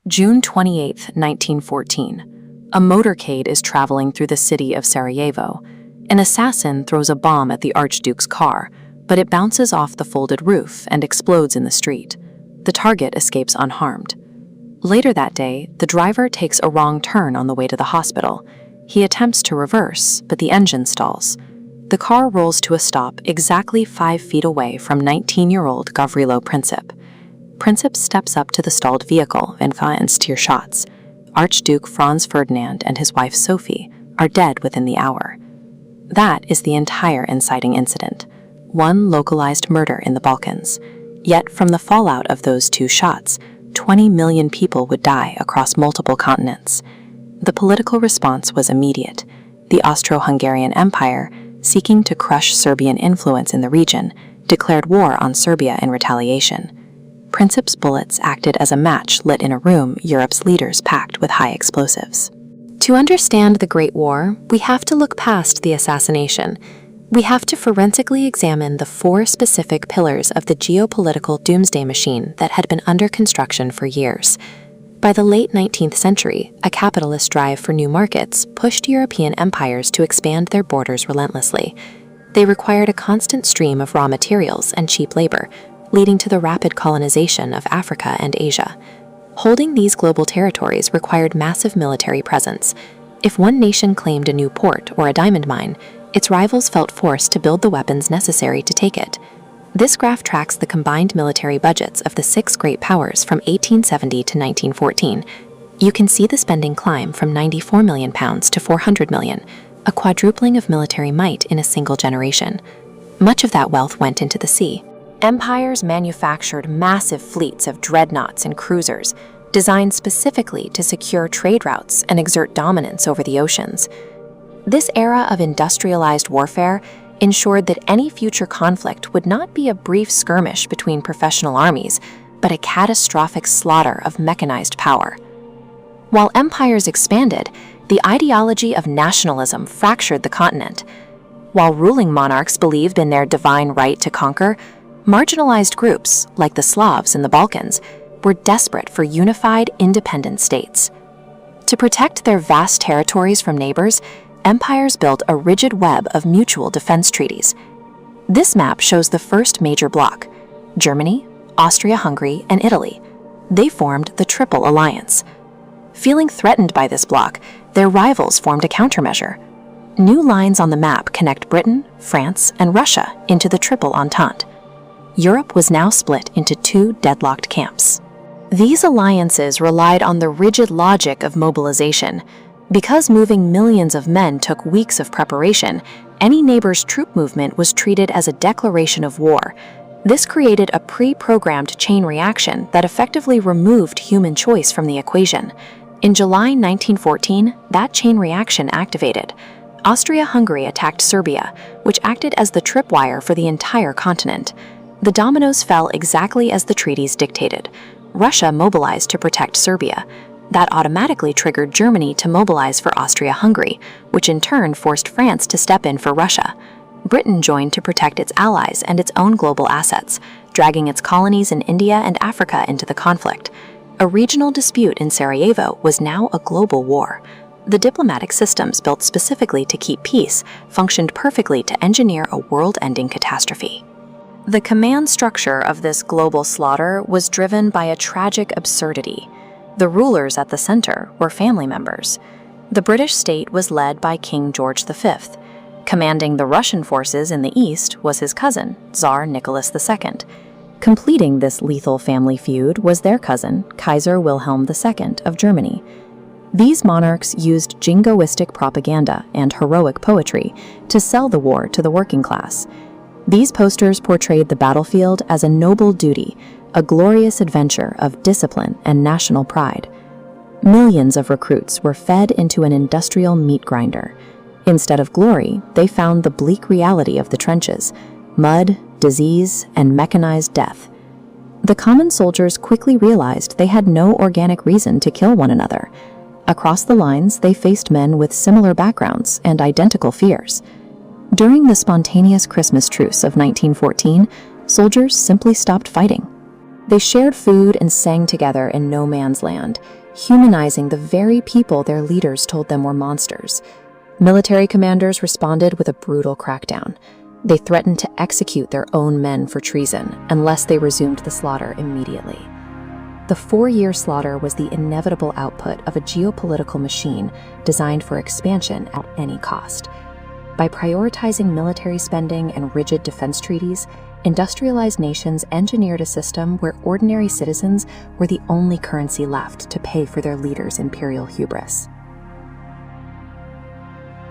June 28, 1914. A motorcade is traveling through the city of Sarajevo. An assassin throws a bomb at the Archduke's car, but it bounces off the folded roof and explodes in the street. The target escapes unharmed. Later that day, the driver takes a wrong turn on the way to the hospital. He attempts to reverse, but the engine stalls. The car rolls to a stop exactly 5 feet away from 19-year-old Gavrilo Princip. Princip steps up to the stalled vehicle and fires tear shots. Archduke Franz Ferdinand and his wife Sophie are dead within the hour. That is the entire inciting incident. One localized murder in the Balkans. Yet from the fallout of those 2 shots, 20 million people would die across multiple continents. The political response was immediate. The Austro-Hungarian Empire, seeking to crush Serbian influence in the region, declared war on Serbia in retaliation. Princip's bullets acted as a match lit in a room Europe's leaders packed with high explosives. To understand the Great War, we have to look past the assassination. We have to forensically examine the 4 specific pillars of the geopolitical doomsday machine that had been under construction for years. By the late 19th century, a capitalist drive for new markets pushed European empires to expand their borders relentlessly. They required a constant stream of raw materials and cheap labor, leading to the rapid colonization of Africa and Asia. Holding these global territories required massive military presence. If one nation claimed a new port or a diamond mine, its rivals felt forced to build the weapons necessary to take it. This graph tracks the combined military budgets of the 6 great powers from 1870 to 1914. You can see the spending climb from £94 million to £400 million, a quadrupling of military might in a single generation. Much of that wealth went into the sea. Empires manufactured massive fleets of dreadnoughts and cruisers, designed specifically to secure trade routes and exert dominance over the oceans. This era of industrialized warfare ensured that any future conflict would not be a brief skirmish between professional armies, but a catastrophic slaughter of mechanized power. While empires expanded, the ideology of nationalism fractured the continent. While ruling monarchs believed in their divine right to conquer, marginalized groups, like the Slavs in the Balkans, were desperate for unified, independent states. To protect their vast territories from neighbors, empires built a rigid web of mutual defense treaties. This map shows the first major bloc: Germany, Austria-Hungary, and Italy. They formed the Triple Alliance. Feeling threatened by this bloc, their rivals formed a countermeasure. New lines on the map connect Britain, France, and Russia into the Triple Entente. Europe was now split into 2 deadlocked camps. These alliances relied on the rigid logic of mobilization. Because moving millions of men took weeks of preparation, any neighbor's troop movement was treated as a declaration of war. This created a pre-programmed chain reaction that effectively removed human choice from the equation. In July 1914, that chain reaction activated. Austria-Hungary attacked Serbia, which acted as the tripwire for the entire continent. The dominoes fell exactly as the treaties dictated. Russia mobilized to protect Serbia. That automatically triggered Germany to mobilize for Austria-Hungary, which in turn forced France to step in for Russia. Britain joined to protect its allies and its own global assets, dragging its colonies in India and Africa into the conflict. A regional dispute in Sarajevo was now a global war. The diplomatic systems built specifically to keep peace functioned perfectly to engineer a world-ending catastrophe. The command structure of this global slaughter was driven by a tragic absurdity. The rulers at the center were family members. The British state was led by King George V. Commanding the Russian forces in the east was his cousin, Tsar Nicholas II. Completing this lethal family feud was their cousin, Kaiser Wilhelm II of Germany. These monarchs used jingoistic propaganda and heroic poetry to sell the war to the working class. These posters portrayed the battlefield as a noble duty, a glorious adventure of discipline and national pride. Millions of recruits were fed into an industrial meat grinder. Instead of glory, they found the bleak reality of the trenches: mud, disease, and mechanized death. The common soldiers quickly realized they had no organic reason to kill one another. Across the lines, they faced men with similar backgrounds and identical fears. During the spontaneous Christmas truce of 1914, soldiers simply stopped fighting. They shared food and sang together in no man's land, humanizing the very people their leaders told them were monsters. Military commanders responded with a brutal crackdown. They threatened to execute their own men for treason unless they resumed the slaughter immediately. The 4-year slaughter was the inevitable output of a geopolitical machine designed for expansion at any cost. By prioritizing military spending and rigid defense treaties, industrialized nations engineered a system where ordinary citizens were the only currency left to pay for their leaders' imperial hubris.